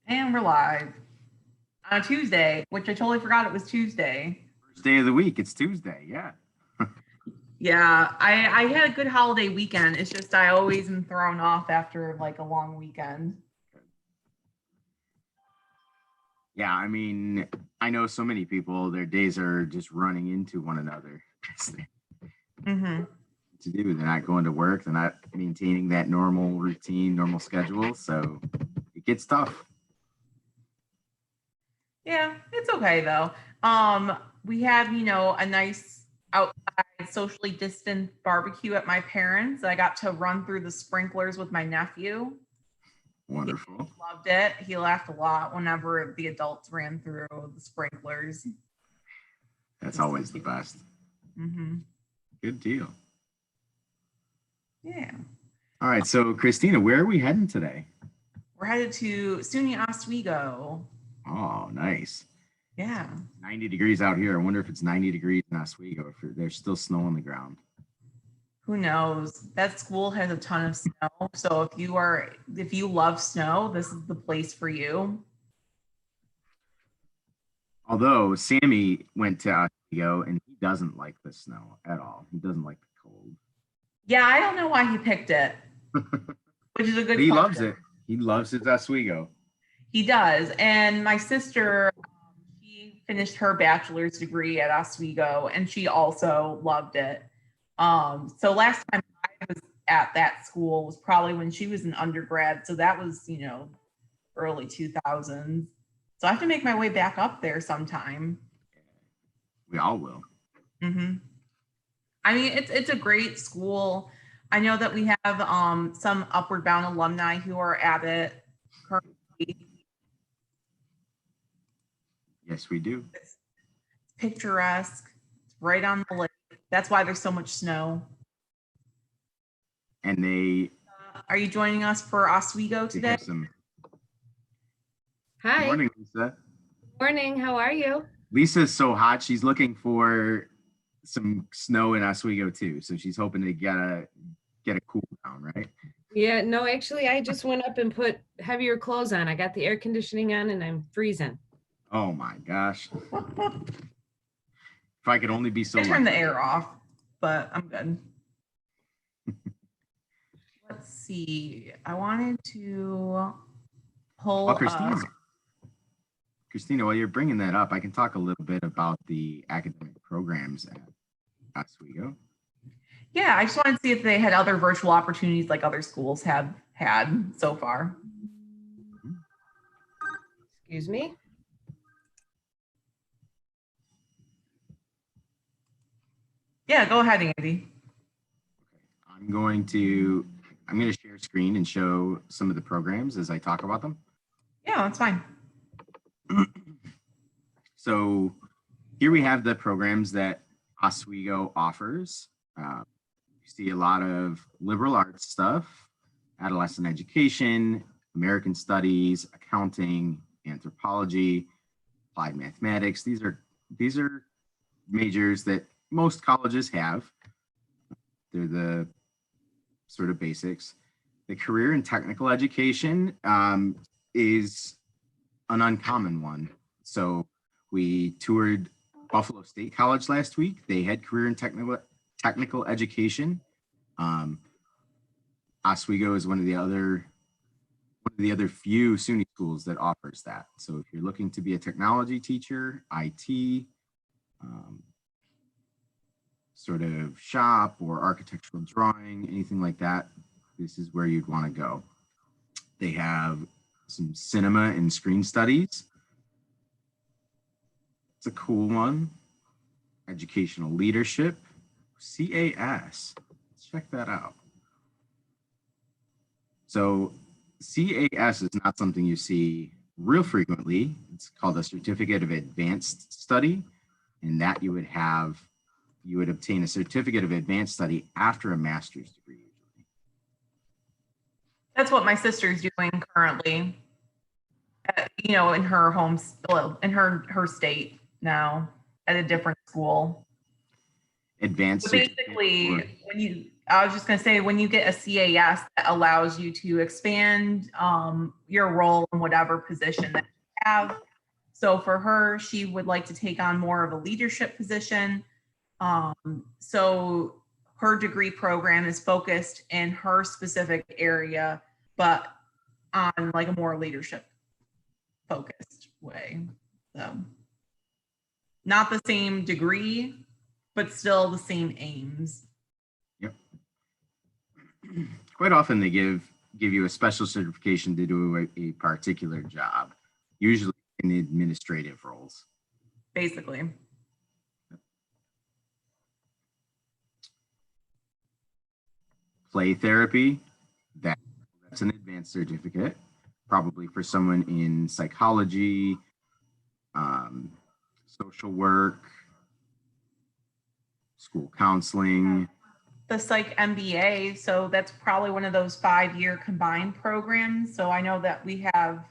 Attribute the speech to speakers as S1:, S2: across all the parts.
S1: And we're live on a Tuesday, which I totally forgot it was Tuesday.
S2: First day of the week. It's Tuesday. Yeah.
S1: Yeah, I had a good holiday weekend. It's just I always am thrown off after like a long weekend.
S2: Yeah. I mean, I know so many people, their days are just running into one another.
S1: Mm-hmm.
S2: To do. They're not going to work. They're not maintaining that normal routine, normal schedule. So it gets tough.
S1: Yeah, it's okay though. We had, a nice outside socially distant barbecue at my parents'. I got to run through the sprinklers with my nephew.
S2: Wonderful.
S1: He loved it. He laughed a lot whenever the adults ran through the sprinklers.
S2: That's always the best.
S1: Mm-hmm.
S2: Good deal.
S1: Yeah.
S2: All right. So, Christina, where are we heading today?
S1: We're headed to SUNY Oswego.
S2: Oh, nice.
S1: Yeah.
S2: 90 degrees out here. I wonder if it's 90 degrees in Oswego, if there's still snow on the ground.
S1: Who knows? That school has a ton of snow. So if you love snow, this is the place for you.
S2: Although Sammy went to Oswego and he doesn't like the snow at all. He doesn't like the cold.
S1: Yeah, I don't know why he picked it, which is a good
S2: He
S1: question.
S2: loves it. He loves his Oswego.
S1: He does. And my sister, she finished her bachelor's degree at Oswego and she also loved it. So last time I was at that school was probably when she was an undergrad. So that was, early 2000s. So I have to make my way back up there sometime.
S2: We all will.
S1: Mm-hmm. I mean, it's a great school. I know that we have some Upward Bound alumni who are at it currently.
S2: Yes, we do.
S1: It's picturesque. It's right on the lake. That's why there's so much snow.
S2: And they
S1: are you joining us for Oswego today?
S3: Hi.
S2: Good morning, Lisa.
S3: Morning. How are you?
S2: Lisa's so hot. She's looking for some snow in Oswego too. So she's hoping to get a cool down, right?
S3: Yeah, no, actually, I just went up and put heavier clothes on. I got the air conditioning on and I'm freezing.
S2: Oh my gosh. If I could only be so
S1: lucky. I turned the air off, but I'm good. Let's see. I wanted to pull up.
S2: Christina, while you're bringing that up, I can talk a little bit about the academic programs at Oswego.
S1: Yeah, I just wanted to see if they had other virtual opportunities like other schools have had so far.
S3: Excuse me.
S1: Yeah, go ahead, Andy.
S2: I'm going to share screen and show some of the programs as I talk about them.
S1: Yeah, that's fine.
S2: So here we have the programs that Oswego offers. You see a lot of liberal arts stuff, adolescent education, American studies, accounting, anthropology, applied mathematics. These are majors that most colleges have. They're the sort of basics. The career and technical education is an uncommon one. So we toured Buffalo State College last week. They had career and technical education. Oswego is one of the other few SUNY schools that offers that. So if you're looking to be a technology teacher, IT, sort of shop or architectural drawing, anything like that, this is where you'd want to go. They have some cinema and screen studies. It's a cool one. Educational leadership, CAS. Let's check that out. So CAS is not something you see real frequently. It's called a Certificate of Advanced Study, and that you would obtain a Certificate of Advanced Study after a master's degree.
S1: That's what my sister's doing currently, in her home, in her state now at a different school.
S2: Advanced.
S1: So basically, I was just going to say, when you get a CAS, that allows you to expand your role in whatever position that you have. So for her, she would like to take on more of a leadership position. So her degree program is focused in her specific area, but on like a more leadership focused way. So not the same degree, but still the same aims.
S2: Yep. Quite often they give you a special certification to do a particular job, usually in administrative roles.
S1: Basically.
S2: Play therapy, that's an advanced certificate, probably for someone in psychology, social work, school counseling.
S1: The Psych MBA, so that's probably one of those 5-year combined programs. So I know that we have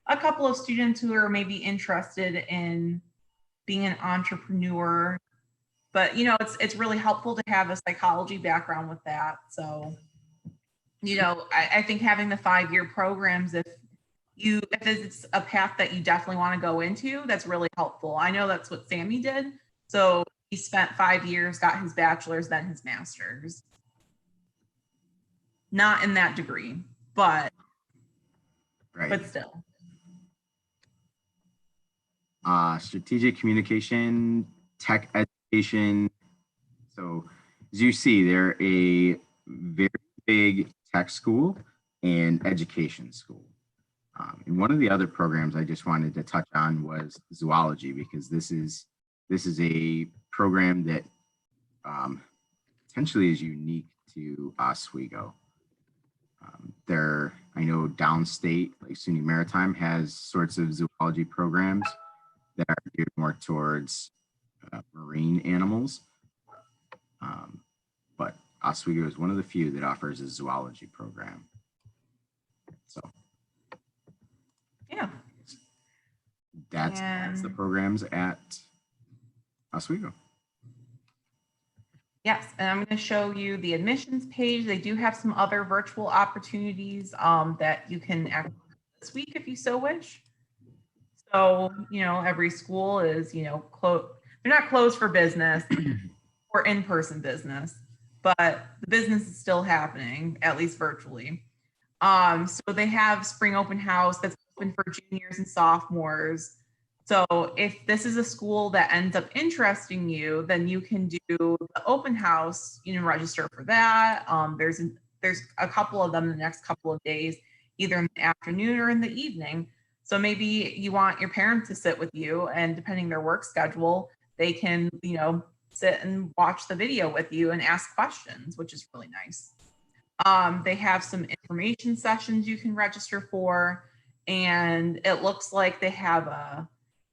S1: a couple of students who are maybe interested in being an entrepreneur, but you know, it's really helpful to have a psychology background with that. So, you know, I think having the 5-year programs, if it's a path that you definitely want to go into, that's really helpful. I know that's what Sammy did. So he spent 5 years, got his bachelor's, then his master's. Not in that degree, but still.
S2: Strategic communication, tech education. So as you see, they're a very big tech school and education school. And one of the other programs I just wanted to touch on was zoology, because this is a program that potentially is unique to Oswego. I know downstate, like SUNY Maritime, has sorts of zoology programs that are geared more towards marine animals. But Oswego is one of the few that offers a zoology program. So
S1: yeah,
S2: that's the programs at Oswego.
S1: Yes, and I'm going to show you the admissions page. They do have some other virtual opportunities that you can access this week if you so wish. So, you know, every school is, you know, they're not closed for business or in-person business, but the business is still happening, at least virtually. So they have spring open house that's open for juniors and sophomores. So if this is a school that ends up interesting you, then you can do the open house, you know, register for that. There's a couple of them in the next couple of days, either in the afternoon or in the evening. So maybe you want your parents to sit with you, and depending their work schedule, they can, you know, sit and watch the video with you and ask questions, which is really nice. They have some information sessions you can register for, and it looks like they have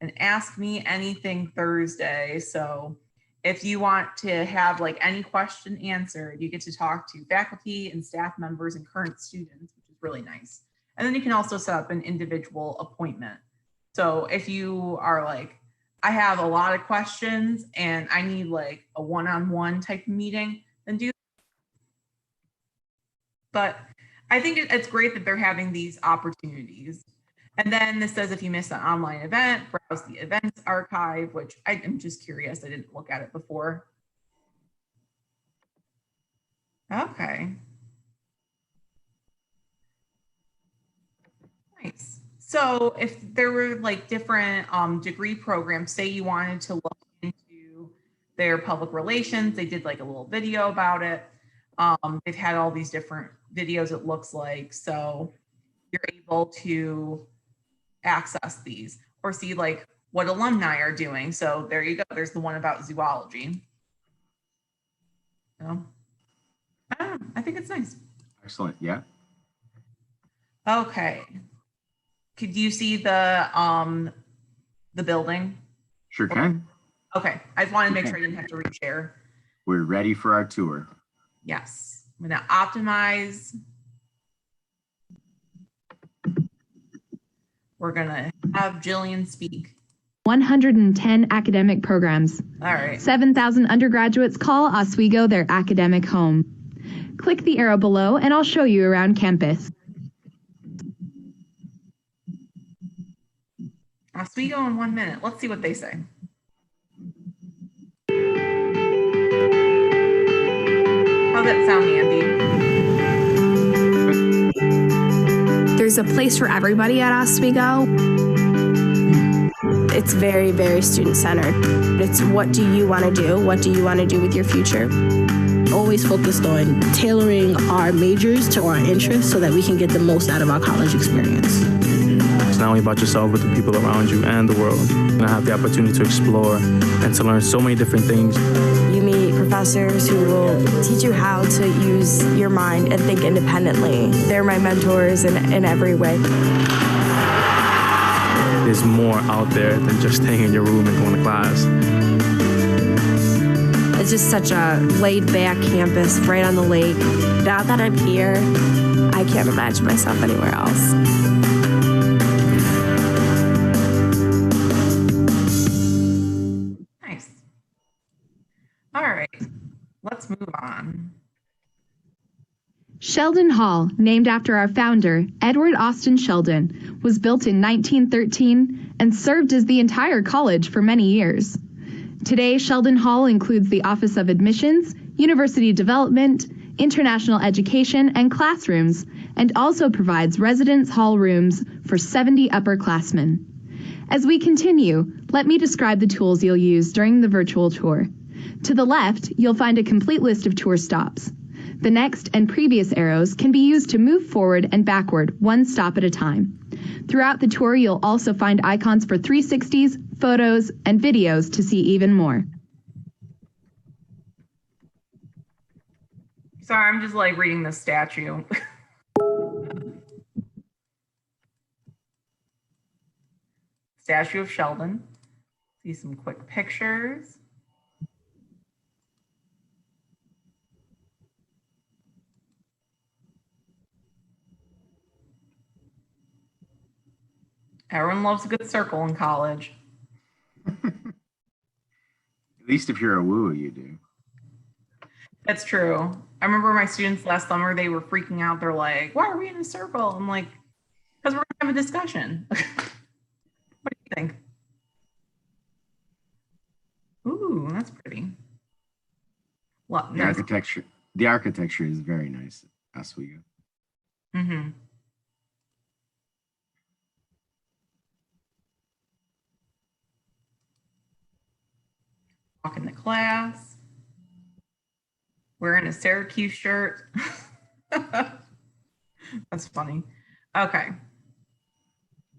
S1: an Ask Me Anything Thursday. So if you want to have like any question answered, you get to talk to faculty and staff members and current students, which is really nice. And then you can also set up an individual appointment. So if you are like, I have a lot of questions and I need like a one-on-one type of meeting, then do that. But I think it's great that they're having these opportunities. And then this says, if you miss an online event, browse the events archive, which I'm just curious. I didn't look at it before. Okay. Nice. So if there were like different degree programs, say you wanted to look into their public relations, they did like a little video about it. They've had all these different videos, it looks like. So you're able to access these or see like what alumni are doing. So there you go. There's the one about zoology. So I don't know. I think it's nice.
S2: Excellent. Yeah.
S1: Okay. Could you see the building?
S2: Sure can.
S1: Okay. I just wanted to make sure I didn't have to reshare.
S2: We're ready for our tour.
S1: Yes. I'm going to optimize. We're going to have Jillian speak.
S4: 110 academic programs.
S1: All right.
S4: 7,000 undergraduates call Oswego their academic home. Click the arrow below and I'll show you around campus.
S1: Oswego in 1 minute. Let's see what they say. How's that sound, Andy?
S5: There's a place for everybody at Oswego. It's very, very student-centered. It's what do you want to do? What do you want to do with your future?
S6: Always focused on tailoring our majors to our interests so that we can get the most out of our college experience.
S7: It's not only about yourself, but the people around you and the world. And I have the opportunity to explore and to learn so many different things.
S5: You meet professors who will teach you how to use your mind and think independently. They're my mentors in every way.
S7: There's more out there than just staying in your room and going to class.
S5: It's just such a laid-back campus right on the lake. Now that I'm here, I can't imagine myself anywhere else.
S1: Nice. All right, let's move on.
S4: Sheldon Hall, named after our founder, Edward Austin Sheldon, was built in 1913 and served as the entire college for many years. Today, Sheldon Hall includes the Office of Admissions, University Development, International Education, and classrooms, and also provides residence hall rooms for 70 upperclassmen. As we continue, let me describe the tools you'll use during the virtual tour. To the left, you'll find a complete list of tour stops. The next and previous arrows can be used to move forward and backward one stop at a time. Throughout the tour, you'll also find icons for 360s, photos, and videos to see even more.
S1: Sorry, I'm just like reading the statue. Statue of Sheldon. See some quick pictures. Everyone loves a good circle in college.
S2: At least if you're a woo, you do.
S1: That's true. I remember my students last summer, they were freaking out. They're like, why are we in a circle? I'm like, because we're going to have a discussion. What do you think? Ooh, that's pretty. Well,
S2: The architecture is very nice at Oswego.
S1: Mm-hmm. Walking to class. Wearing a Syracuse shirt. That's funny. Okay.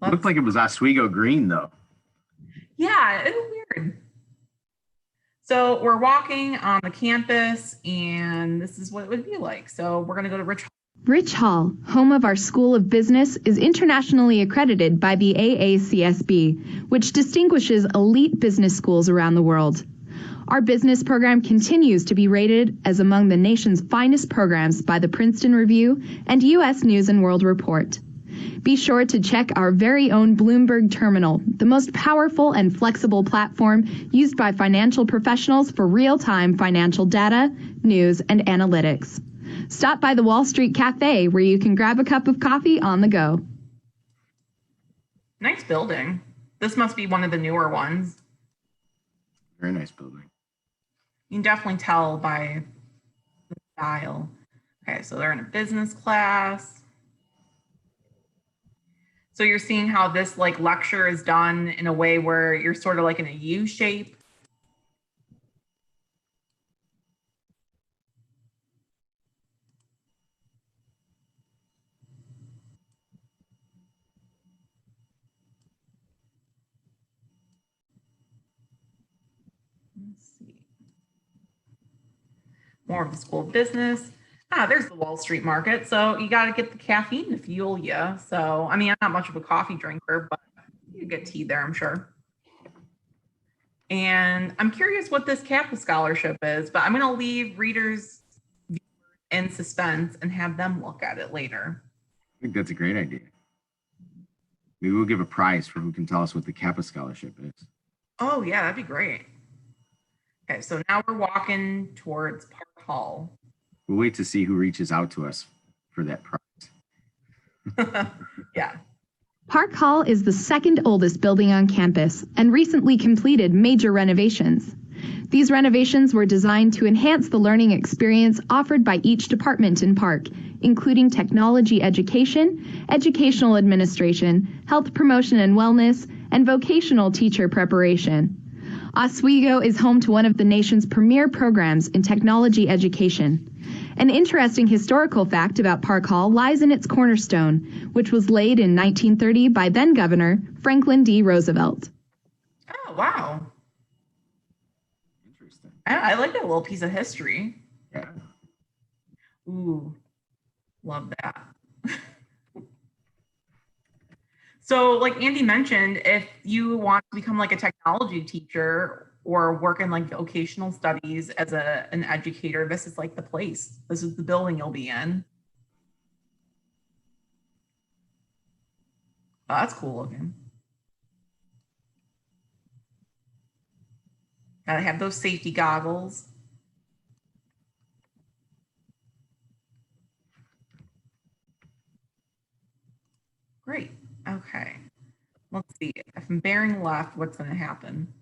S2: Looked like it was Oswego green though.
S1: Yeah, it was weird. So we're walking on the campus and this is what it would be like. So we're going to go to Rich Hall.
S4: Rich Hall, home of our School of Business, is internationally accredited by the AACSB, which distinguishes elite business schools around the world. Our business program continues to be rated as among the nation's finest programs by the Princeton Review and U.S. News and World Report. Be sure to check our very own Bloomberg Terminal, the most powerful and flexible platform used by financial professionals for real-time financial data, news, and analytics. Stop by the Wall Street Cafe where you can grab a cup of coffee on the go.
S1: Nice building. This must be one of the newer ones.
S2: Very nice building.
S1: You can definitely tell by the style. Okay, so they're in a business class. So you're seeing how this like lecture is done in a way where you're sort of like in a U shape. Let's see. More of the School of Business. There's the Wall Street market. So you got to get the caffeine to fuel you. So, I mean, I'm not much of a coffee drinker, but you get tea there, I'm sure. And I'm curious what this Kappa scholarship is, but I'm going to leave readers in suspense and have them look at it later.
S2: I think that's a great idea. Maybe we'll give a prize for who can tell us what the Kappa scholarship is.
S1: Oh, yeah, that'd be great. Okay, so now we're walking towards Park Hall.
S2: We'll wait to see who reaches out to us for that prize.
S1: Yeah.
S4: Park Hall is the second oldest building on campus and recently completed major renovations. These renovations were designed to enhance the learning experience offered by each department in Park, including technology education, educational administration, health promotion and wellness, and vocational teacher preparation. Oswego is home to one of the nation's premier programs in technology education. An interesting historical fact about Park Hall lies in its cornerstone, which was laid in 1930 by then Governor Franklin D. Roosevelt.
S1: Oh, wow.
S2: Interesting.
S1: I like that little piece of history.
S2: Yeah.
S1: Ooh, love that. So like Andy mentioned, if you want to become like a technology teacher or work in like vocational studies as an educator, this is like the place. This is the building you'll be in. Oh, that's cool looking. Gotta have those safety goggles. Great. Okay. Let's see. If I'm bearing left, what's going to happen?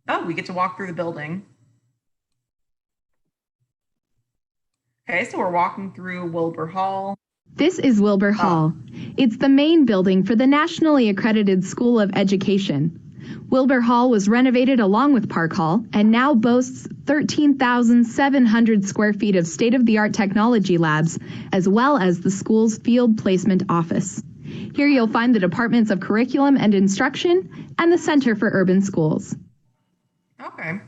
S1: Oh, we get to walk through the building. Okay, so we're walking through Wilbur Hall.
S4: This is Wilbur Hall. It's the main building for the nationally accredited School of Education. Wilbur Hall was renovated along with Park Hall and now boasts 13,700 square feet of state-of-the-art technology labs, as well as the school's field placement office. Here you'll find the departments of curriculum and instruction and the Center for Urban Schools.
S1: Okay.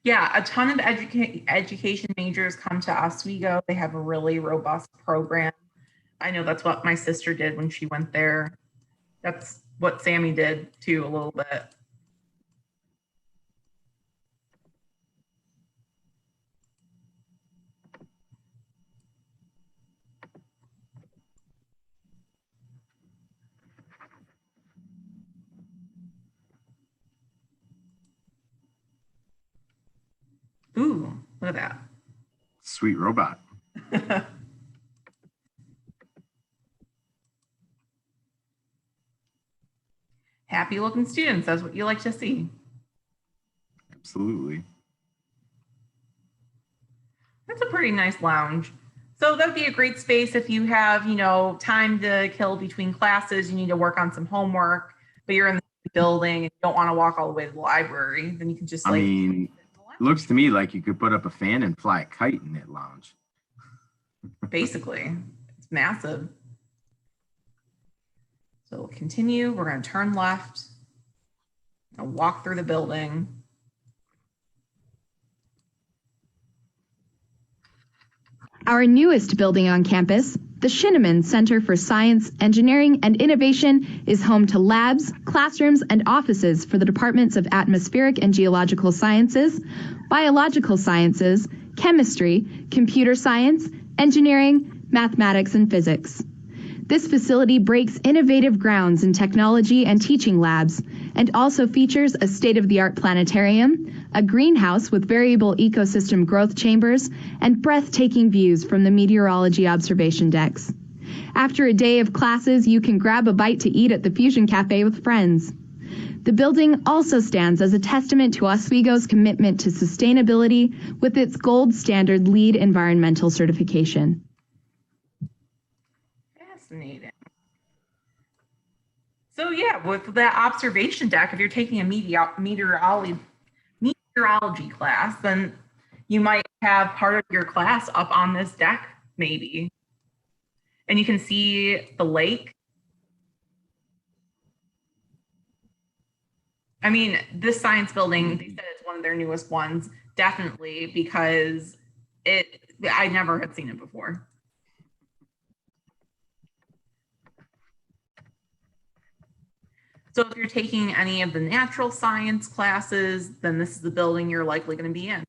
S1: Yeah, a ton of education majors come to Oswego. They have a really robust program. I know that's what my sister did when she went there. That's what Sammy did too, a little bit. Ooh, look at
S2: Sweet robot.
S1: that. Happy looking students, that's what you like to see.
S2: Absolutely.
S1: That's a pretty nice lounge. So that'd be a great space if you have, you know, time to kill between classes, you need to work on some homework, but you're in the building and you don't want to walk all the way to the library, then you can just like.
S2: I mean, it looks to me like you could put up a fan and fly a kite in that lounge.
S1: Basically, it's massive. So we'll continue. We're going to turn left and walk through the building.
S4: Our newest building on campus, the Shinneman Center for Science, Engineering, and Innovation, is home to labs, classrooms, and offices for the departments of Atmospheric and Geological Sciences, Biological Sciences, Chemistry, Computer Science, Engineering, Mathematics, and Physics. This facility breaks innovative grounds in technology and teaching labs, and also features a state-of-the-art planetarium, a greenhouse with variable ecosystem growth chambers, and breathtaking views from the meteorology observation decks. After a day of classes, you can grab a bite to eat at the Fusion Cafe with friends. The building also stands as a testament to Oswego's commitment to sustainability with its gold standard LEED environmental certification.
S1: Fascinating. So yeah, with that observation deck, if you're taking a meteorology class, then you might have part of your class up on this deck, maybe. And you can see the lake. I mean, this science building, they said it's one of their newest ones, definitely, because I never had seen it before. So if you're taking any of the natural science classes, then this is the building you're likely going to be in.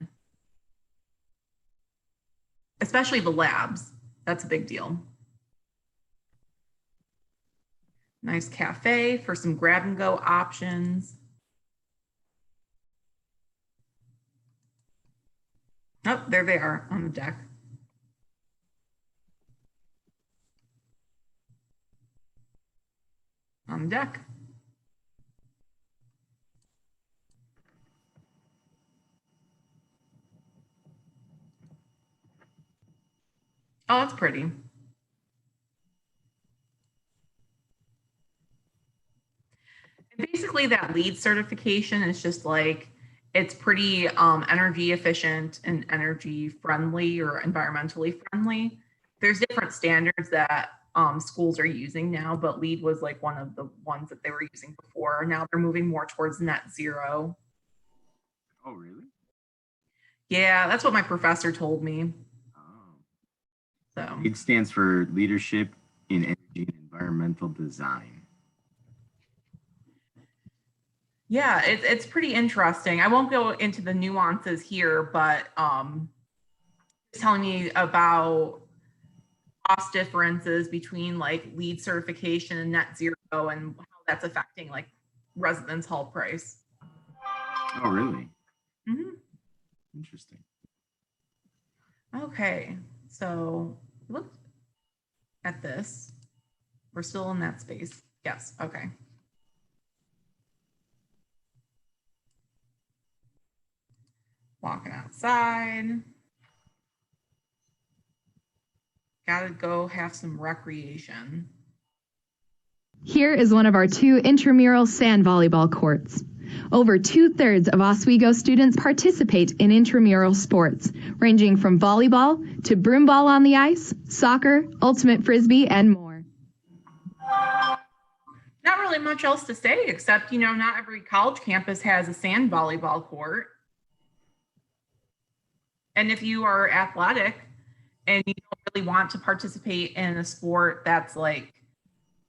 S1: Especially the labs. That's a big deal. Nice cafe for some grab and go options. Oh, there they are on the deck. On the deck. Oh, that's pretty. And basically that LEED certification is just like, it's pretty energy efficient and energy friendly or environmentally friendly. There's different standards that schools are using now, but LEED was like one of the ones that they were using before. Now they're moving more towards net zero.
S2: Oh, really?
S1: Yeah, that's what my professor told me.
S2: Oh.
S1: So
S2: It stands for Leadership in Energy and Environmental Design.
S1: yeah, it's pretty interesting. I won't go into the nuances here, but it's telling me about cost differences between like LEED certification and net zero and how that's affecting like residence hall price.
S2: Oh, really?
S1: Mhm.
S2: Interesting.
S1: Okay, so look at this. We're still in that space. Yes, okay. Walking outside. Gotta go have some recreation.
S4: Here is one of our 2 intramural sand volleyball courts. Over 2/3 of Oswego students participate in intramural sports, ranging from volleyball to broomball on the ice, soccer, ultimate frisbee, and more.
S1: Not really much else to say except, you know, not every college campus has a sand volleyball court. And if you are athletic and you don't really want to participate in a sport that's like,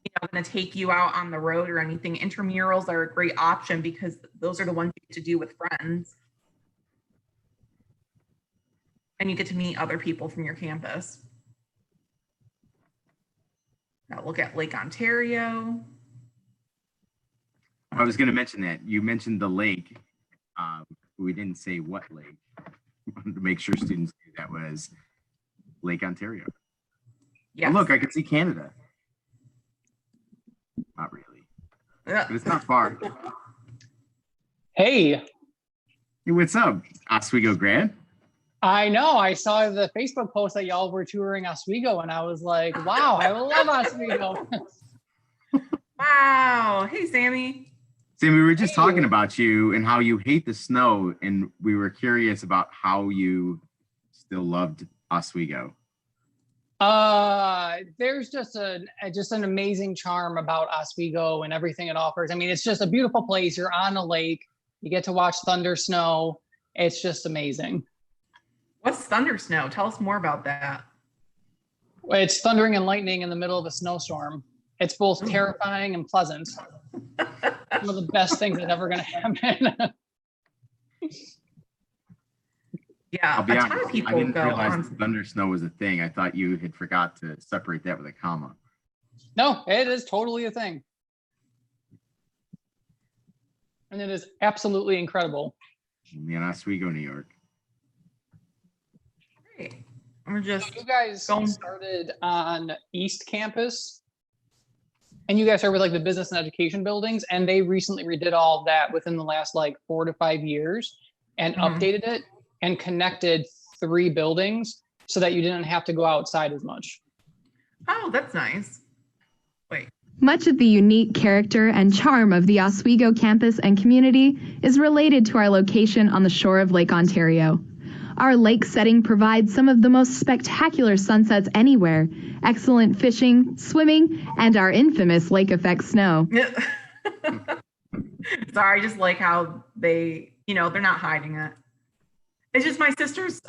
S1: you know, going to take you out on the road or anything, intramurals are a great option because those are the ones you get to do with friends. And you get to meet other people from your campus. Now look at Lake Ontario.
S2: I was going to mention that. You mentioned the lake. We didn't say what lake. We wanted to make sure students knew that was Lake Ontario.
S1: Yes.
S2: Oh, look, I can see Canada. Not really, but it's not far.
S8: Hey,
S2: Hey, what's up, Oswego grad?
S8: I know. I saw the Facebook post that y'all were touring Oswego, and I was like, wow, I love Oswego.
S1: Wow. Hey, Sammy.
S2: Sam, we were just
S8: Hey.
S2: talking about you and how you hate the snow, and we were curious about how you still loved Oswego.
S8: There's just an amazing charm about Oswego and everything it offers. I mean, it's just a beautiful place. You're on a lake. You get to watch thunder snow. It's just amazing.
S1: What's thunder snow? Tell us more about that.
S8: It's thundering and lightning in the middle of a snowstorm. It's both terrifying and pleasant. One of the best things that's ever going to happen.
S1: Yeah,
S2: I'll be
S1: a ton
S2: honest,
S1: of people
S2: I didn't
S1: go
S2: realize
S1: on.
S2: that thunder snow was a thing. I thought you had forgot to separate that with a comma.
S8: No, it is totally a thing. And it is absolutely incredible.
S2: In Oswego, New York.
S1: Great. I'm just
S8: You guys
S1: Going-
S8: started on East Campus, and you guys started with like the business and education buildings, and they recently redid all of that within the last like 4 to 5 years and
S1: Mhm.
S8: updated it and connected 3 buildings so that you didn't have to go outside as much.
S1: Oh, that's nice.
S4: Much of the unique character and charm of the Oswego campus and community is related to our location on the shore of Lake Ontario. Our lake setting provides some of the most spectacular sunsets anywhere, excellent fishing, swimming, and our infamous lake effect snow.
S1: Sorry, I just like how they, you know, they're not hiding it. It's just my sister's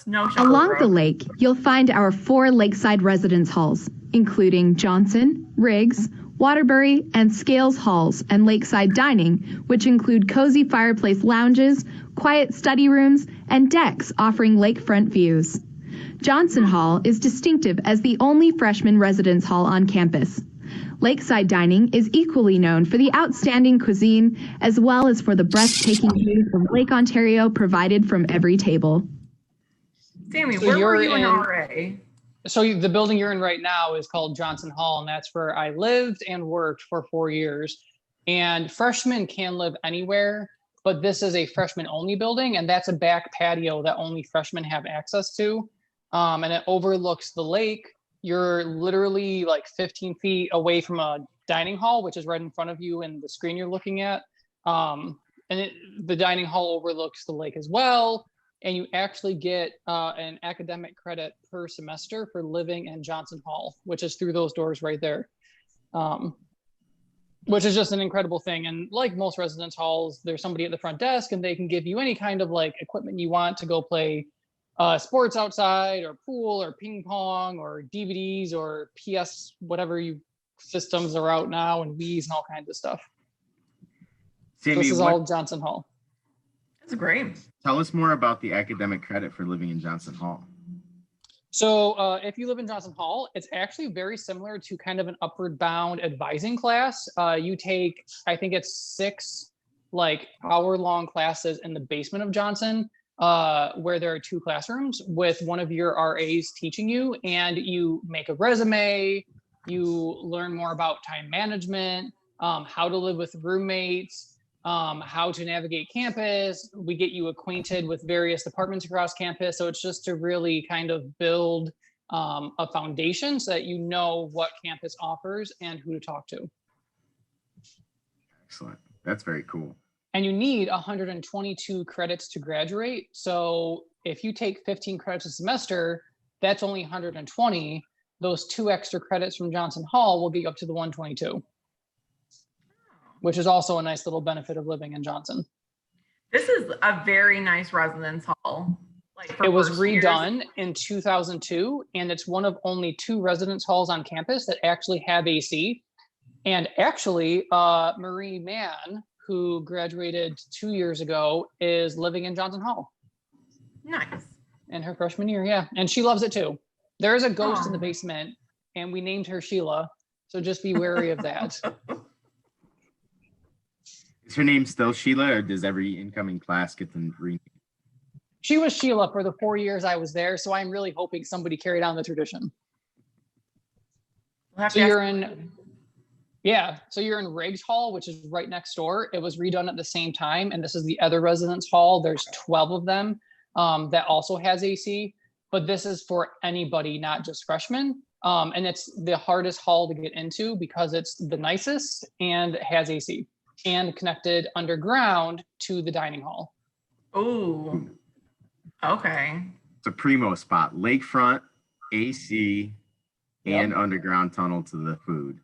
S1: snow shovel
S4: Along the
S1: broke.
S4: lake, you'll find our 4 lakeside residence halls, including Johnson, Riggs, Waterbury, and Scales halls, and lakeside dining, which include cozy fireplace lounges, quiet study rooms, and decks offering lakefront views. Johnson Hall is distinctive as the only freshman residence hall on campus. Lakeside dining is equally known for the outstanding cuisine, as well as for the breathtaking views of Lake Ontario provided from every table.
S1: Sammy,
S8: So
S1: where were
S8: you're
S1: you in
S8: in-
S1: RA?
S8: So the building you're in right now is called Johnson Hall, and that's where I lived and worked for 4 years. And freshmen can live anywhere, but this is a freshman only building, and that's a back patio that only freshmen have access to. And it overlooks the lake. You're literally like 15 feet away from a dining hall, which is right in front of you and the screen you're looking at. The dining hall overlooks the lake as well. And you actually get an academic credit per semester for living in Johnson Hall, which is through those doors right there, which is just an incredible thing. And like most residence halls, there's somebody at the front desk and they can give you any kind of like equipment you want to go play sports outside or pool or ping pong or DVDs or PS, whatever you systems are out now, and Wii's and all kinds of stuff.
S2: Sammy,
S8: So this is all Johnson Hall.
S1: That's great.
S2: Tell us more about the academic credit for living in Johnson Hall.
S8: So if you live in Johnson Hall, it's actually very similar to kind of an upward bound advising class. You take, I think it's 6 like hour-long classes in the basement of Johnson, where there are 2 classrooms with one of your RAs teaching you, and you make a resume, you learn more about time management, how to live with roommates, how to navigate campus. We get you acquainted with various departments across campus. So it's just to really kind of build a foundation so that you know what campus offers and who to talk to.
S2: Excellent. That's very cool.
S8: And you need 122 credits to graduate. So if you take 15 credits a semester, that's only 120. Those 2 extra credits from Johnson Hall will get you up to the 122. Which is also a nice little benefit of living in Johnson.
S1: This is a very nice residence hall. Like
S8: it was redone in 2002, and it's one of only 2 residence halls on campus that actually have AC. And actually, Marie Mann, who graduated 2 years ago, is living in Johnson Hall.
S1: Nice.
S8: In her freshman year, yeah. And she loves it too. There is a ghost in the basement, and we named her Sheila. So just be wary of that.
S2: Is her name still Sheila, or does every incoming class get them renamed?
S8: She was Sheila for the 4 years I was there, so I'm really hoping somebody carried on the tradition. So you're in, so you're in Riggs Hall, which is right next door. It was redone at the same time, and this is the other residence hall. There's 12 of them that also has AC, but this is for anybody, not just freshmen. And it's the hardest hall to get into because it's the nicest and it has AC. And connected underground to the dining hall.
S1: Oh, okay.
S2: It's a primo spot, lakefront, AC, and underground tunnel to the food.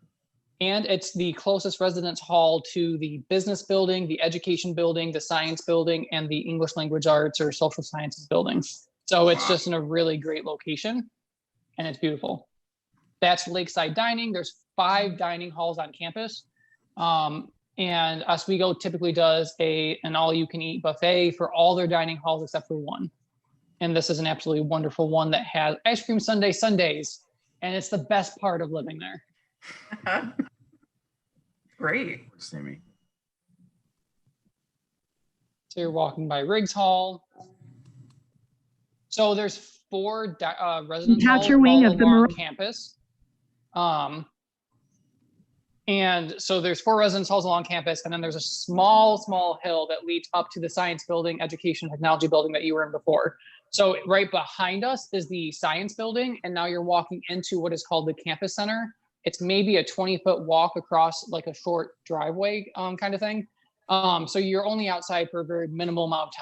S8: And it's the closest residence hall to the business building, the education building, the science building, and the English language arts or social sciences building. So it's just in a really great location, and it's beautiful. That's lakeside dining. There's 5 dining halls on campus. And Oswego typically does an all-you-can-eat buffet for all their dining halls except for 1. And this is an absolutely wonderful one that has ice cream sundae Sundays, and it's the best part of living there.
S1: Great.
S2: Sammy.
S8: So you're walking by Riggs Hall. So there's 4 residence halls all along campus. And so there's 4 residence halls along campus, and then there's a small hill that leads up to the science building, education technology building that you were in before. So right behind us is the science building, and now you're walking into what is called the campus center. It's maybe a 20-foot walk across like a short driveway kind of thing. So you're only outside for a very minimal amount of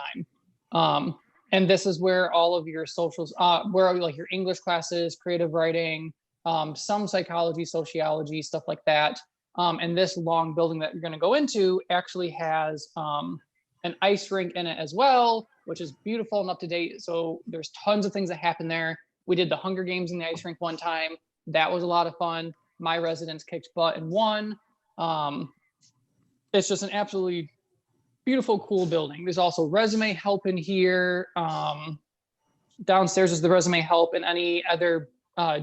S8: time. And this is where all of your socials, where like your English classes, creative writing, some psychology, sociology, stuff like that. And this long building that you're going to go into actually has an ice rink in it as well, which is beautiful and up to date. So there's tons of things that happen there. We did the Hunger Games in the ice rink one time. That was a lot of fun. My residents kicked butt and won. It's just an absolutely beautiful, cool building. There's also resume help in here. Downstairs is the resume help and any other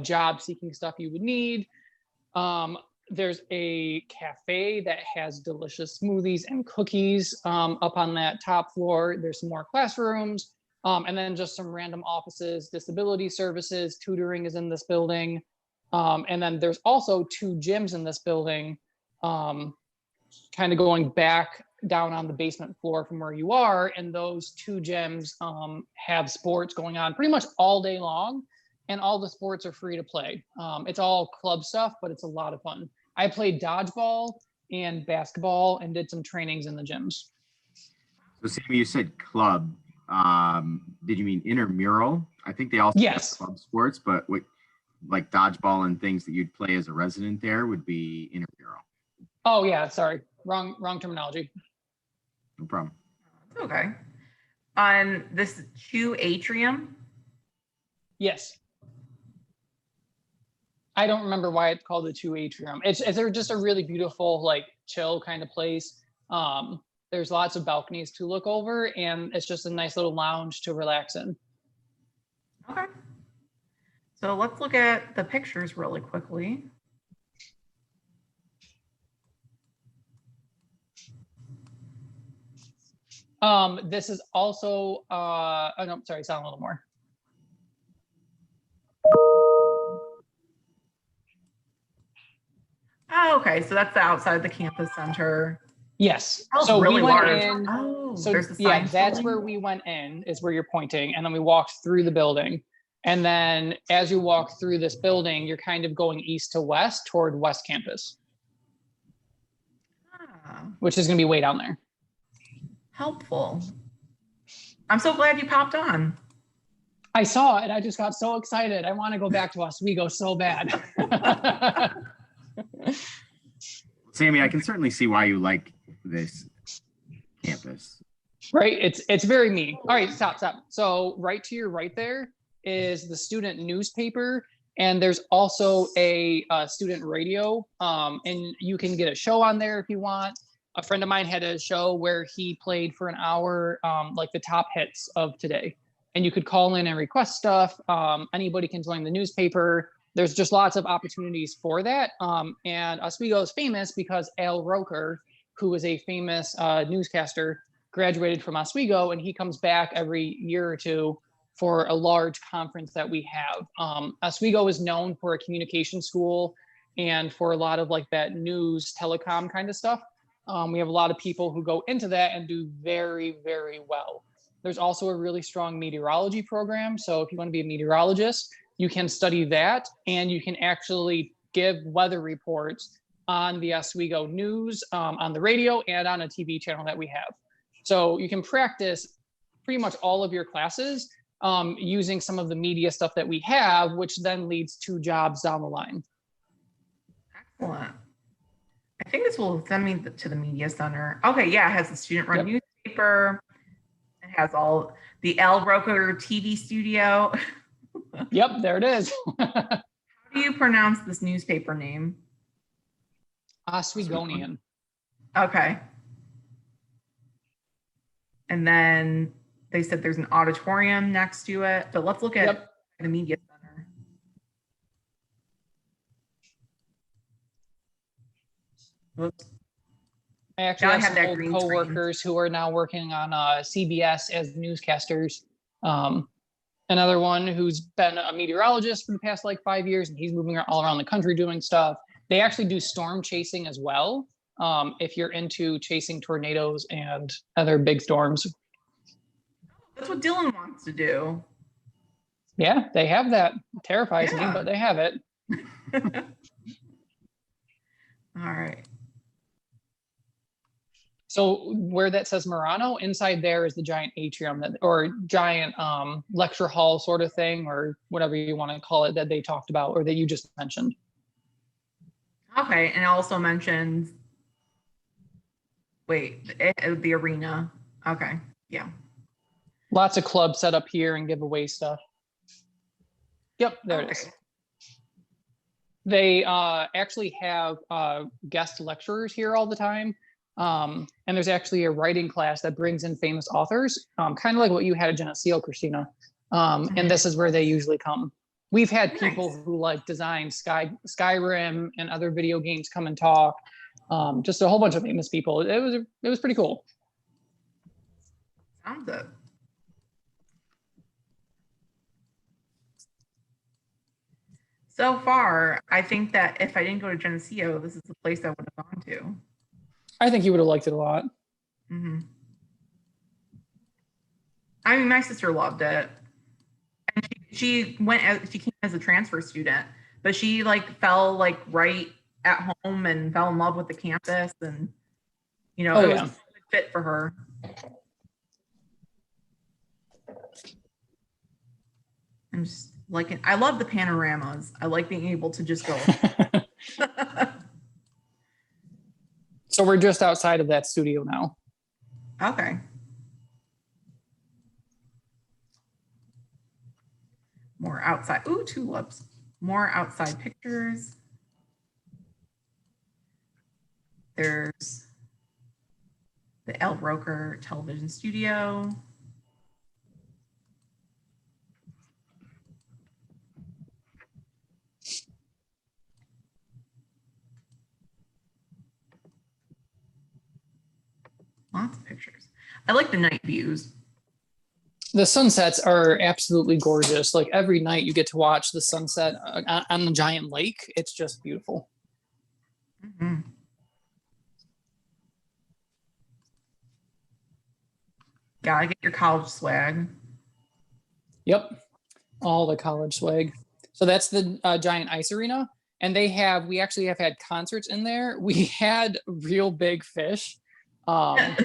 S8: job seeking stuff you would need. There's a cafe that has delicious smoothies and cookies up on that top floor. There's some more classrooms. And then just some random offices, disability services, tutoring is in this building. And then there's also 2 gyms in this building, kind of going back down on the basement floor from where you are. And those 2 gyms have sports going on pretty much all day long. And all the sports are free to play. It's all club stuff, but it's a lot of fun. I played dodgeball and basketball and did some trainings in the gyms.
S2: So Sammy, you said club. Did you mean intramural? I think they also
S8: Yes.
S2: have club sports, but what, like dodgeball and things that you'd play as a resident there would be intramural.
S8: Oh yeah, sorry, wrong terminology.
S2: No problem.
S1: It's okay. On this Chew Atrium.
S8: Yes. I don't remember why it's called the Chew Atrium. It's just a really beautiful, like, chill kind of place. There's lots of balconies to look over, and it's just a nice little lounge to relax in.
S1: Okay. So let's look at the pictures really quickly.
S8: This is also, oh no, sorry, sound a little more.
S1: Oh, okay. So that's the outside of the campus center.
S8: Yes.
S1: Oh,
S8: So
S1: really
S8: we went
S1: large.
S8: in.
S1: Oh,
S8: So
S1: there's the
S8: yeah,
S1: science
S8: that's
S1: building?
S8: where we went in, is where you're pointing, and then we walked through the building. And then as you walk through this building, you're kind of going east to west toward West Campus,
S1: Ah,
S8: which is going to be way down there.
S1: helpful. I'm so glad you popped on.
S8: I saw it. I just got so excited. I want to go back to Oswego so bad.
S2: Sammy, I can certainly see why you like this campus.
S8: Right? It's very me. All right, stop. So right to your right there is the student newspaper, and there's also a student radio, and you can get a show on there if you want. A friend of mine had a show where he played for an hour, like the top hits of today, and you could call in and request stuff. Anybody can join the newspaper. There's just lots of opportunities for that. And Oswego is famous because Al Roker, who is a famous newscaster, graduated from Oswego, and he comes back every year or 2 for a large conference that we have. Oswego is known for a communication school and for a lot of like that news telecom kind of stuff. We have a lot of people who go into that and do very, very well. There's also a really strong meteorology program. So if you want to be a meteorologist, you can study that, and you can actually give weather reports on the Oswego news, on the radio, and on a TV channel that we have. So you can practice pretty much all of your classes using some of the media stuff that we have, which then leads to jobs down the line.
S1: Excellent. I think this will send me to the media center. Okay, yeah, it has the student-run newspaper. It has all the Al Roker TV studio.
S8: Yep, there it is.
S1: How do you pronounce this newspaper name?
S8: Oswegonian.
S1: Okay. And then they said there's an auditorium next to it, but let's look at the media center. Whoops.
S8: I actually
S1: Now I
S8: have
S1: have
S8: some
S1: that
S8: old
S1: green screen.
S8: coworkers who are now working on CBS as newscasters. Another one who's been a meteorologist for the past like 5 years, and he's moving all around the country doing stuff. They actually do storm chasing as well. If you're into chasing tornadoes and other big storms.
S1: That's what Dylan wants to do.
S8: Yeah, they have that. It terrifies me, but they have it.
S1: All right.
S8: So where that says Murano, inside there is the giant atrium or giant lecture hall sort of thing, or whatever you want to call it, that they talked about or that you just mentioned.
S1: Okay, and it also mentions, the arena. Okay, yeah.
S8: Lots of clubs set up here and giveaway stuff. Yep, there it is. They actually have guest lecturers here all the time. And there's actually a writing class that brings in famous authors, kind of like what you had at Geneseo, Christina. And this is where they usually come. We've had people who like design Skyrim and other video games come and talk. Just a whole bunch of famous people. It was pretty cool.
S1: Sounds good. So far, I think that if I didn't go to Geneseo, this is the place I would have gone to.
S8: I think you would have liked it a lot.
S1: Hmm. I mean, my sister loved it. And she came as a transfer student, but she like fell like right at home and fell in love with the campus, and it was a good fit for her. I'm just I love the panoramas. I like being able to just go.
S8: So we're just outside of that studio now.
S1: Okay. More outside. Ooh, tulips. More outside pictures. There's the L. Roker television studio. Lots of pictures. I like the night views.
S8: The sunsets are absolutely gorgeous. Like every night you get to watch the sunset on the giant lake. It's just beautiful.
S1: Mm-hmm. Gotta get your college swag.
S8: Yep. All the college swag. So that's the giant ice arena. And we actually have had concerts in there. We had real big fish. Yeah,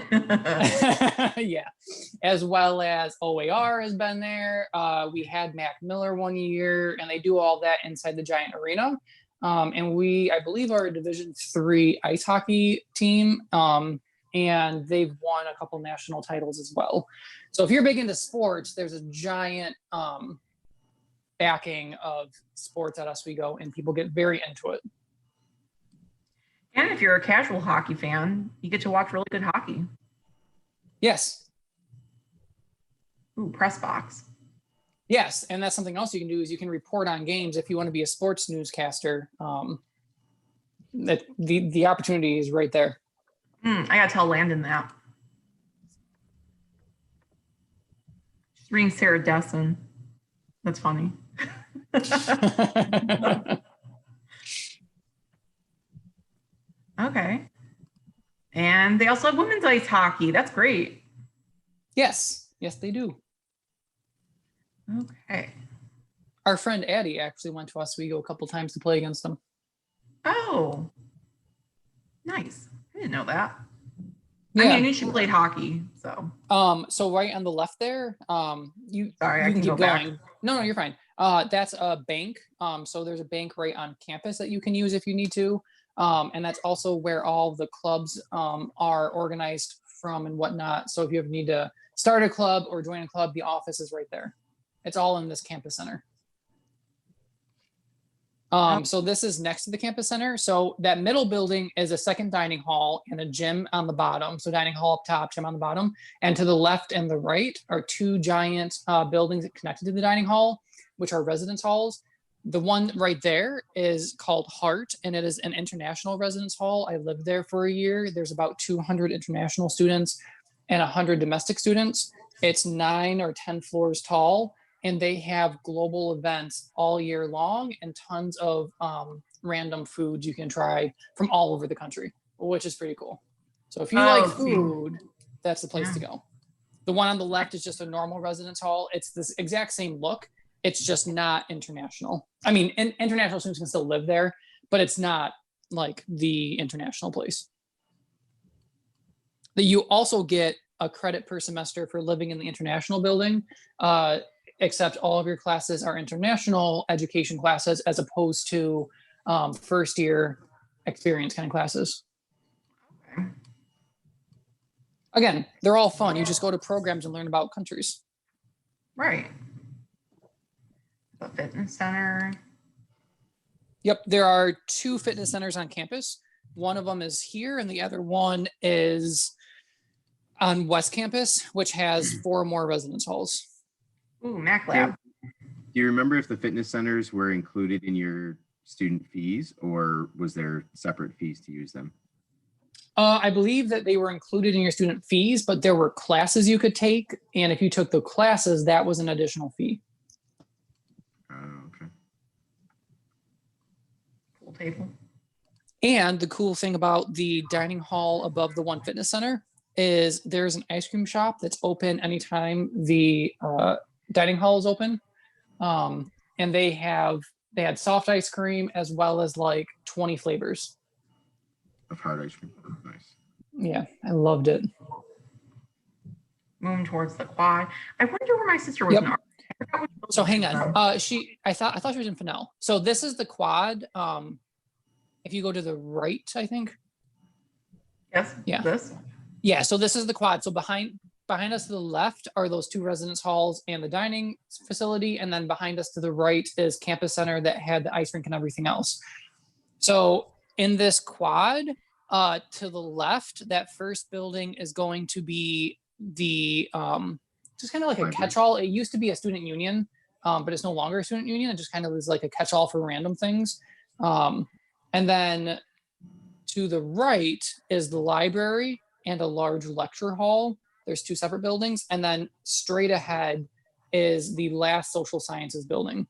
S8: as well as OAR has been there. We had Mac Miller one year, and they do all that inside the giant arena. And I believe, are a Division III ice hockey team, and they've won a couple national titles as well. So if you're big into sports, there's a giant backing of sports at Oswego, and people get very into it.
S1: And if you're a casual hockey fan, you get to watch really good hockey.
S8: Yes.
S1: Ooh, press box.
S8: Yes, and that's something else you can do is you can report on games if you want to be a sports newscaster. That the opportunity is right there.
S1: I gotta tell Landon that. She's reading Sarah Dessen. That's funny. Okay. And they also have women's ice hockey. That's great.
S8: Yes, they do.
S1: Okay.
S8: Our friend Addie actually went to Oswego a couple times to play against them.
S1: Oh, nice. I didn't know that.
S8: Yeah.
S1: I mean, I knew she played hockey, so.
S8: So right on the left there,
S1: Sorry,
S8: you
S1: I can
S8: keep
S1: go back.
S8: going. No, you're fine. That's a bank. So there's a bank right on campus that you can use if you need to. And that's also where all the clubs are organized from and whatnot. So if you ever need to start a club or join a club, the office is right there. It's all in this campus center. So this is next to the campus center. So that middle building is a second dining hall and a gym on the bottom. So dining hall up top, gym on the bottom. And to the left and the right are two giant buildings connected to the dining hall, which are residence halls. The one right there is called Hart, and it is an international residence hall. I lived there for a year. There's about 200 international students and 100 domestic students. It's 9 or 10 floors tall, and they have global events all year long and tons of random foods you can try from all over the country, which is pretty cool. So if you like food, that's the place to go. The one on the left is just a normal residence hall. It's this exact same look. It's just not international. I mean, international students can still live there, but it's not like the international place. That you also get a credit per semester for living in the international building, except all of your classes are international education classes as opposed to first year experience kind of classes.
S1: Okay.
S8: Again, they're all fun. You just go to programs and learn about countries.
S1: Right. The fitness center.
S8: Yep, there are 2 fitness centers on campus. One of them is here, and the other one is on West Campus, which has 4 more residence halls.
S1: Ooh, Mac Lab.
S2: Do you remember if the fitness centers were included in your student fees, or was there separate fees to use them?
S8: I believe that they were included in your student fees, but there were classes you could take, and if you took the classes, that was an additional fee.
S2: Okay.
S1: table.
S8: And the cool thing about the dining hall above the One Fitness Center is there's an ice cream shop that's open anytime the dining hall is open. And they had soft ice cream as well as like 20 flavors.
S2: Of hard ice cream. Nice.
S8: Yeah, I loved it.
S1: Moving towards the quad. I wonder where my sister was.
S8: Yep.
S1: In art. I forgot which
S8: So
S1: building
S8: hang
S1: she was
S8: on.
S1: in.
S8: I thought she was in Fennell. So this is the quad. If you go to the right, I think.
S1: Yes.
S8: Yeah.
S1: This.
S8: Yeah, so this is the quad. So behind us to the left are those two residence halls and the dining facility. And then behind us to the right is Campus Center that had the ice rink and everything else. So in this quad, to the left, that first building is going to be the just kind of like a catch-all. It used to be a student union, but it's no longer a student union. It just kind of is like a catch-all for random things. And then to the right is the library and a large lecture hall. There's two separate buildings. And then straight ahead is the last social sciences building.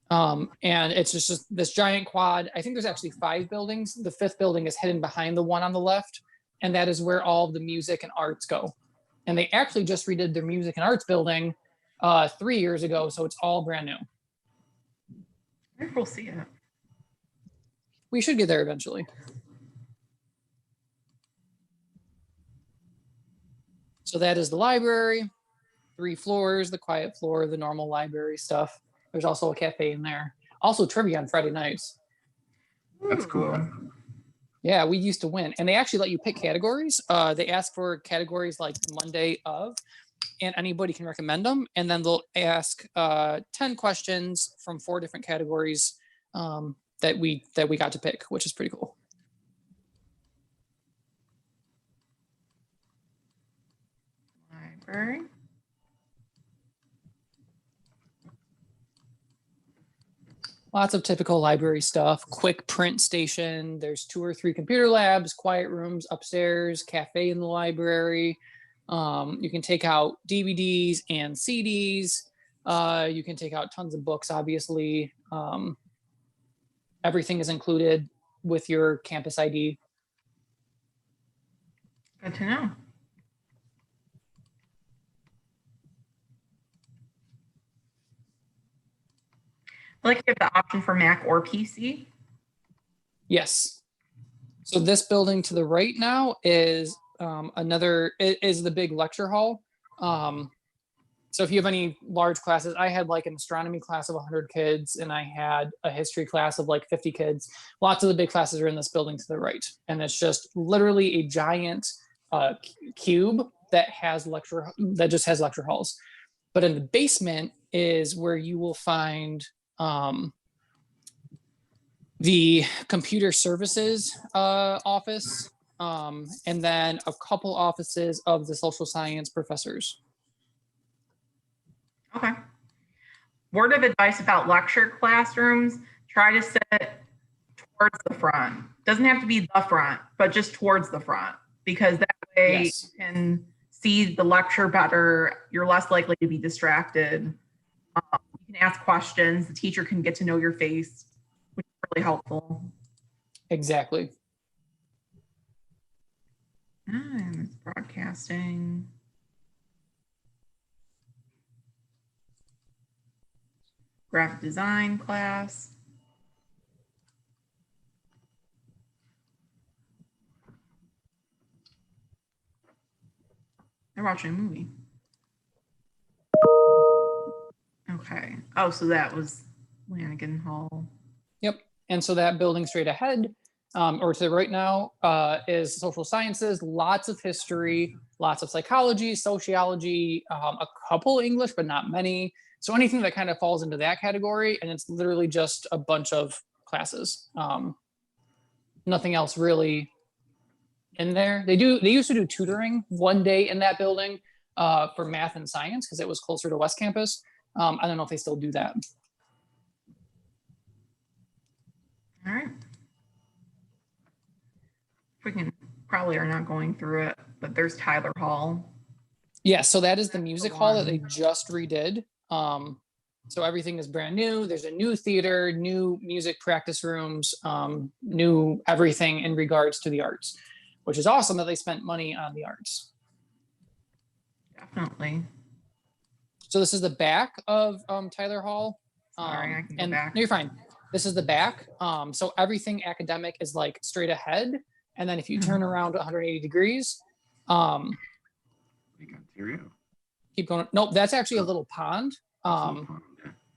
S8: And it's just this giant quad. I think there's actually 5 buildings. The 5th building is hidden behind the one on the left. And that is where all of the music and arts go. And they actually just redid their music and arts building 3 years ago. So it's all brand new.
S1: Maybe we'll see it.
S8: We should get there eventually. So that is the library, 3 floors, the quiet floor, the normal library stuff. There's also a cafe in there. Also trivia on Friday nights.
S2: That's cool.
S8: Yeah, we used to win. And they actually let you pick categories. They ask for categories like Monday of, and anybody can recommend them. And then they'll ask 10 questions from 4 different categories that we got to pick, which is pretty cool.
S1: Library.
S8: Lots of typical library stuff. Quick print station. There's 2 or 3 computer labs, quiet rooms upstairs, cafe in the library. You can take out DVDs and CDs. You can take out tons of books, obviously. Everything is included with your campus ID.
S1: Good to know. I like you have the option for Mac or PC.
S8: Yes. So this building to the right now is is the big lecture hall. So if you have any large classes, I had like an astronomy class of 100 kids and I had a history class of like 50 kids. Lots of the big classes are in this building to the right. And it's just literally a giant cube that just has lecture halls. But in the basement is where you will find the computer services office, and then a couple offices of the social science professors.
S1: Okay. Word of advice about lecture classrooms, try to sit towards the front. Doesn't have to be the front, but just towards the front, because that way
S8: Yes.
S1: you can see the lecture better. You're less likely to be distracted. You can ask questions. The teacher can get to know your face, which is really helpful.
S8: Exactly.
S1: And it's broadcasting. Graphic design class. They're watching a movie. Okay. Oh, so that was Lanigan Hall.
S8: Yep. And so that building straight ahead, or to the right now, is social sciences, lots of history, lots of psychology, sociology, a couple English, but not many. So anything that kind of falls into that category, and it's literally just a bunch of classes. Nothing else really in there. They used to do tutoring one day in that building for math and science because it was closer to West Campus. I don't know if they still do that.
S1: All right. We can probably are not going through it, but there's Tyler Hall.
S8: Yeah, so that is the music hall that they just redid. So everything is brand new. There's a new theater, new music practice rooms, new everything in regards to the arts, which is awesome that they spent money on the arts.
S1: Definitely.
S8: So this is the back of Tyler Hall.
S1: Sorry, I can go
S8: and
S1: back.
S8: No, you're fine. This is the back. So everything academic is like straight ahead. And then if you turn around 180 degrees,
S2: Lake Ontario.
S8: keep going. Nope, that's actually a little pond.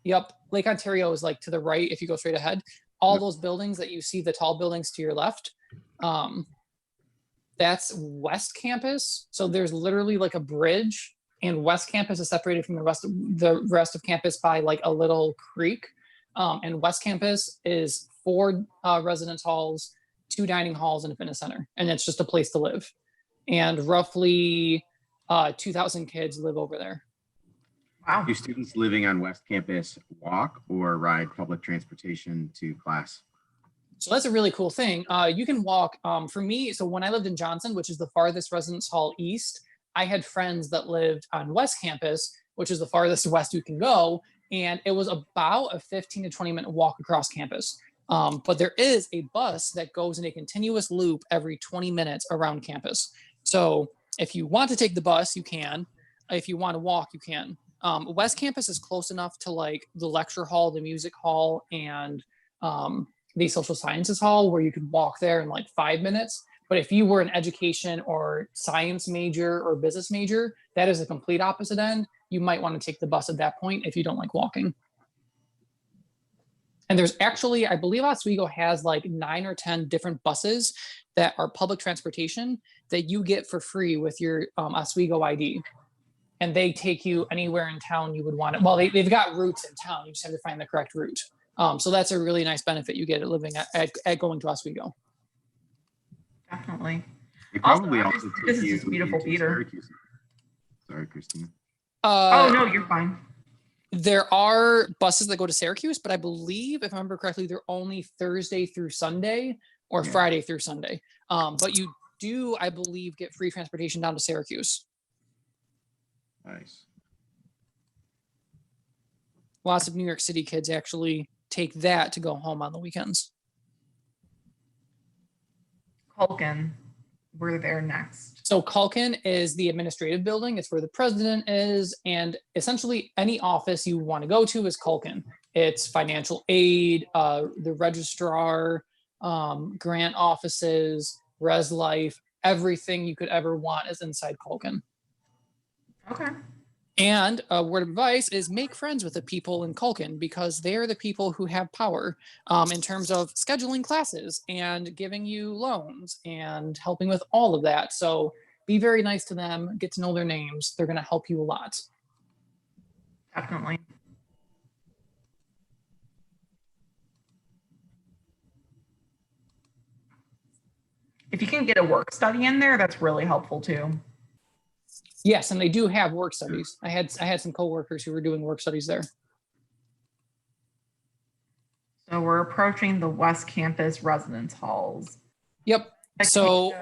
S8: Yep, Lake Ontario is like to the right if you go straight ahead. All those buildings that you see, the tall buildings to your left, that's West Campus. So there's literally like a bridge, and West Campus is separated from the rest of campus by like a little creek. And West Campus is 4 residence halls, 2 dining halls, and a fitness center, and it's just a place to live. And roughly 2,000 kids live over there.
S1: Wow.
S2: Do students living on West Campus walk or ride public transportation to class?
S8: So that's a really cool thing. You can walk. For me, so when I lived in Johnson, which is the farthest residence hall east, I had friends that lived on West Campus, which is the farthest west you can go. And it was about a 15 to 20-minute walk across campus. But there is a bus that goes in a continuous loop every 20 minutes around campus. So if you want to take the bus, you can. If you want to walk, you can. West Campus is close enough to like the lecture hall, the music hall, and the social sciences hall where you could walk there in like 5 minutes. But if you were an education or science major or business major, that is a complete opposite end. You might want to take the bus at that point if you don't like walking. And there's actually, I believe Oswego has like 9 or 10 different buses that are public transportation that you get for free with your Oswego ID. And they take you anywhere in town you would want it. Well, they've got routes in town. You just have to find the correct route. So that's a really nice benefit you get at living at going to Oswego.
S1: Definitely.
S2: They probably
S1: Also,
S2: also
S1: this
S2: take
S1: is
S2: you
S1: just beautiful
S2: into
S1: theater.
S2: Syracuse. Sorry, Christina.
S1: Oh, no, you're fine.
S8: There are buses that go to Syracuse, but I believe, if I remember correctly, they're only Thursday through Sunday or Friday through Sunday. But you do, I believe, get free transportation down to Syracuse.
S2: Nice.
S8: Lots of New York City kids actually take that to go home on the weekends.
S1: Culkin, we're there next.
S8: So Culkin is the administrative building. It's where the president is. And essentially any office you want to go to is Culkin. It's financial aid, the registrar, grant offices, res life, everything you could ever want is inside Culkin.
S1: Okay.
S8: And a word of advice is make friends with the people in Culkin because they're the people who have power in terms of scheduling classes and giving you loans and helping with all of that. So be very nice to them, get to know their names. They're going to help you a lot.
S1: Definitely. If you can get a work study in there, that's really helpful too.
S8: Yes, and they do have work studies. I had some coworkers who were doing work studies there.
S1: So we're approaching the West Campus residence halls.
S8: Yep. So,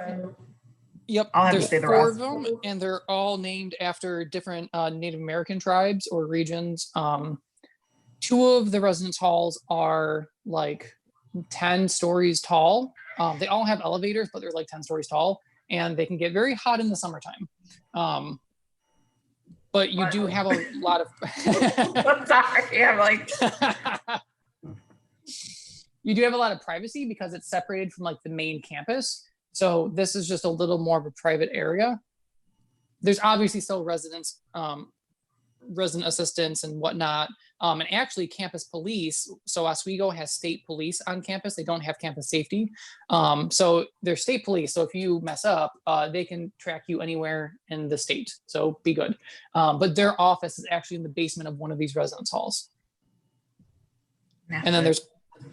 S8: yep.
S1: I'll have to
S8: There's
S1: say the
S8: 4 of
S1: rest.
S8: them, and they're all named after different Native American tribes or regions. 2 of the residence halls are like 10 stories tall. They all have elevators, but they're like 10 stories tall, and they can get very hot in the summertime. But you do have a lot of
S1: Sorry, I'm like
S8: you do have a lot of privacy because it's separated from like the main campus. So this is just a little more of a private area. There's obviously still resident assistants and whatnot. And actually campus police. So Oswego has state police on campus. They don't have campus safety. So they're state police. So if you mess up, they can track you anywhere in the state. So be good. But their office is actually in the basement of one of these residence halls. And then there's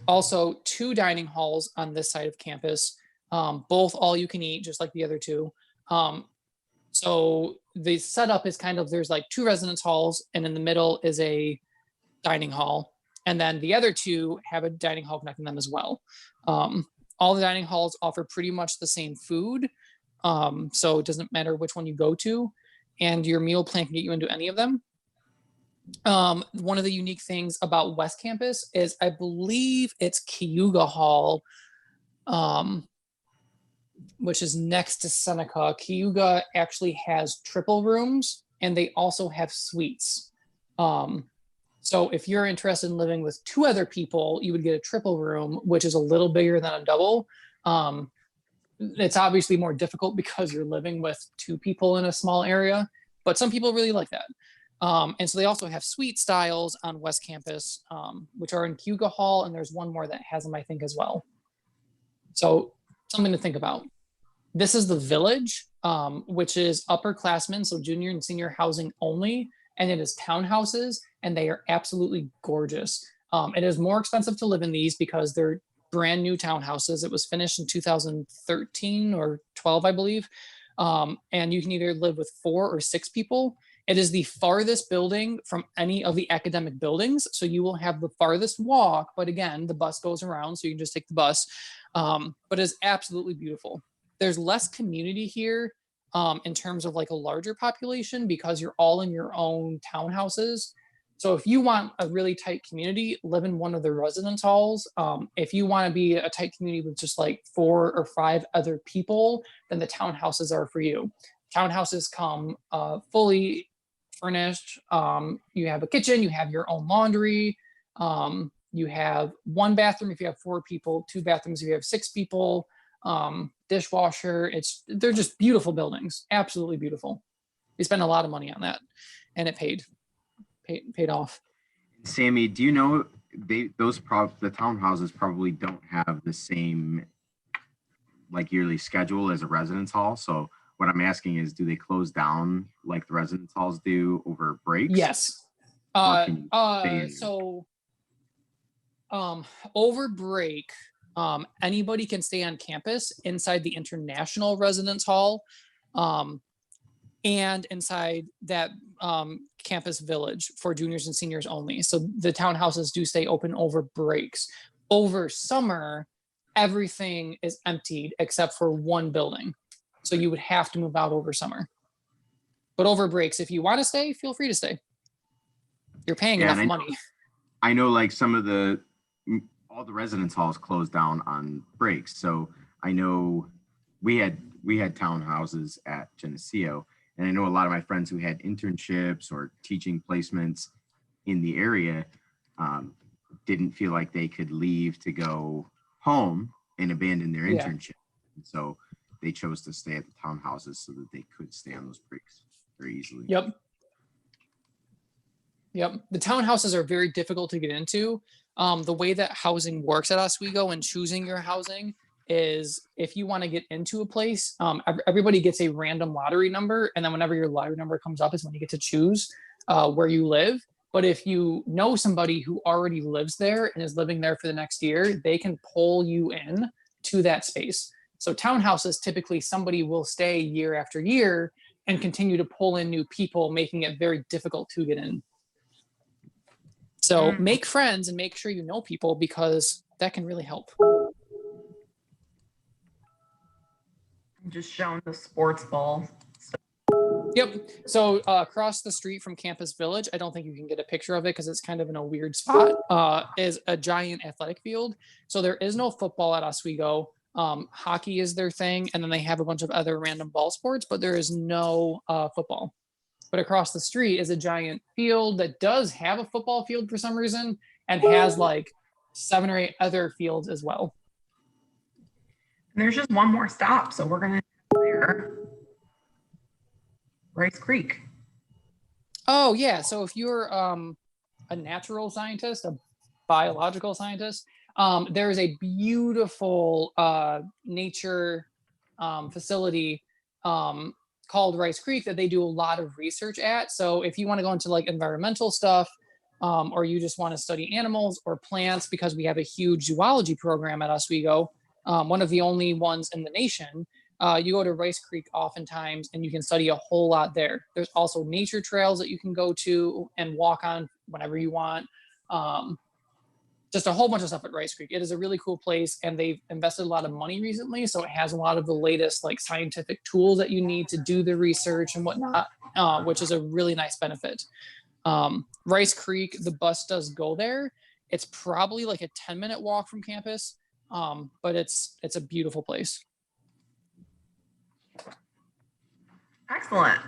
S8: also 2 dining halls on this side of campus, both all you can eat, just like the other 2. So the setup is kind of, there's like 2 residence halls, and in the middle is a dining hall. And then the other 2 have a dining hall connecting them as well. All the dining halls offer pretty much the same food. So it doesn't matter which one you go to, and your meal plan can get you into any of them. One of the unique things about West Campus is I believe it's Cayuga Hall, which is next to Seneca. Cayuga actually has triple rooms and they also have suites. So if you're interested in living with 2 other people, you would get a triple room, which is a little bigger than a double. It's obviously more difficult because you're living with 2 people in a small area, but some people really like that. And so they also have suite styles on West Campus, which are in Cayuga Hall, and there's one more that has them, I think, as well. So something to think about. This is the Village, which is upperclassmen, so junior and senior housing only, and it is townhouses, and they are absolutely gorgeous. It is more expensive to live in these because they're brand new townhouses. It was finished in 2013 or 12, I believe. And you can either live with 4 or 6 people. It is the farthest building from any of the academic buildings. So you will have the farthest walk, but again, the bus goes around, so you can just take the bus. But it's absolutely beautiful. There's less community here in terms of like a larger population because you're all in your own townhouses. So if you want a really tight community, live in one of the residence halls. If you want to be a tight community with just like 4 or 5 other people, then the townhouses are for you. Townhouses come fully furnished. You have a kitchen, you have your own laundry. You have 1 bathroom if you have 4 people, 2 bathrooms if you have 6 people, dishwasher. They're just beautiful buildings, absolutely beautiful. We spent a lot of money on that, and it paid off.
S2: Sammy, do you know the townhouses probably don't have the same like yearly schedule as a residence hall? So what I'm asking is, do they close down like the residence halls do over breaks?
S8: Yes. Over break, anybody can stay on campus inside the International Residence Hall, and inside that campus village for juniors and seniors only. So the townhouses do stay open over breaks. Over summer, everything is emptied except for 1 building. So you would have to move out over summer. But over breaks, if you want to stay, feel free to stay. You're paying enough money.
S2: I know like all the residence halls closed down on breaks. So I know we had townhouses at Geneseo, and I know a lot of my friends who had internships or teaching placements in the area didn't feel like they could leave to go home and abandon their internship. And so they chose to stay at the townhouses so that they could stay on those breaks very easily.
S8: Yep. The townhouses are very difficult to get into. The way that housing works at Oswego and choosing your housing is if you want to get into a place, everybody gets a random lottery number. And then whenever your lottery number comes up is when you get to choose where you live. But if you know somebody who already lives there and is living there for the next year, they can pull you in to that space. So townhouses, typically somebody will stay year after year and continue to pull in new people, making it very difficult to get in. So make friends and make sure you know people, because that can really help.
S1: I'm just showing the sports ball.
S8: Yep. So across the street from Campus Village, I don't think you can get a picture of it because it's kind of in a weird spot, is a giant athletic field. So there is no football at Oswego. Hockey is their thing. And then they have a bunch of other random ball sports, but there is no football. But across the street is a giant field that does have a football field for some reason and has like 7 or 8 other fields as well.
S1: And there's just one more stop. So we're going to there. Rice Creek.
S8: Oh, yeah. So if you're a natural scientist, a biological scientist, there is a beautiful nature facility called Rice Creek that they do a lot of research at. So if you want to go into like environmental stuff, or you just want to study animals or plants, because we have a huge zoology program at Oswego, one of the only ones in the nation, you go to Rice Creek oftentimes and you can study a whole lot there. There's also nature trails that you can go to and walk on whenever you want. Just a whole bunch of stuff at Rice Creek. It is a really cool place, and they've invested a lot of money recently. So it has a lot of the latest like scientific tools that you need to do the research and whatnot, which is a really nice benefit. Rice Creek, the bus does go there. It's probably like a 10-minute walk from campus, but it's a beautiful place.
S1: Excellent.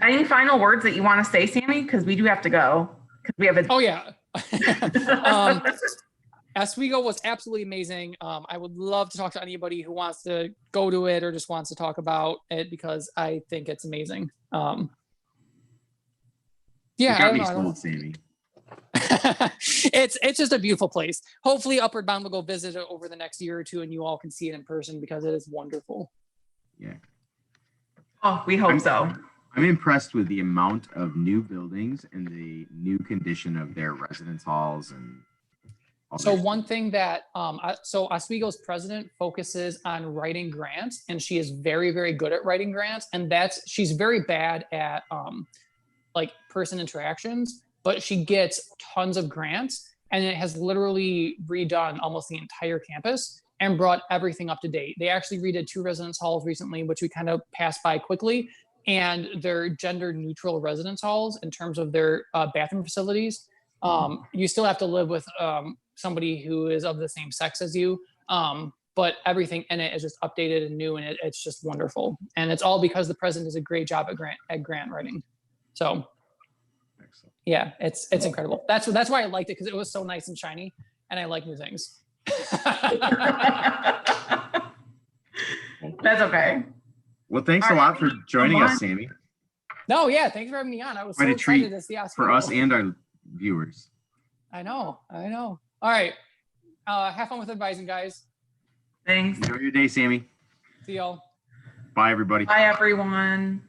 S1: Any final words that you want to say, Sammy? Because we do have to go. Because we have a.
S8: Oh yeah. Oswego was absolutely amazing. I would love to talk to anybody who wants to go to it or just wants to talk about it because I think it's amazing. Yeah, I don't know.
S2: Sammy.
S8: It's just a beautiful place. Hopefully Upward Bound will go visit it over the next year or two and you all can see it in person because it is wonderful.
S2: Yeah.
S1: Oh, we hope so.
S2: I'm impressed with the amount of new buildings and the new condition of their residence halls and all
S8: so
S2: that.
S8: one thing that so Oswego's president focuses on writing grants, and she is very, very good at writing grants, and she's very bad at like person interactions, but she gets tons of grants, and it has literally redone almost the entire campus and brought everything up to date. They actually redid 2 residence halls recently, which we kind of passed by quickly, and they're gender neutral residence halls in terms of their bathroom facilities. You still have to live with somebody who is of the same sex as you, but everything in it is just updated and new, and it's just wonderful. And it's all because the president does a great job at grant writing. So
S2: Excellent.
S8: yeah, it's incredible. That's why I liked it, because it was so nice and shiny, and I like new things.
S1: That's okay.
S2: Well, thanks a lot for joining us, Sammy.
S8: No, yeah, thanks for having me on. I was so
S2: Quite a treat
S8: excited to see Oswego.
S2: for us and our viewers.
S8: I know. All right. Have fun with advising, guys.
S1: Thanks.
S2: Enjoy your day, Sammy.
S8: See y'all.
S2: Bye, everybody.
S1: Bye, everyone.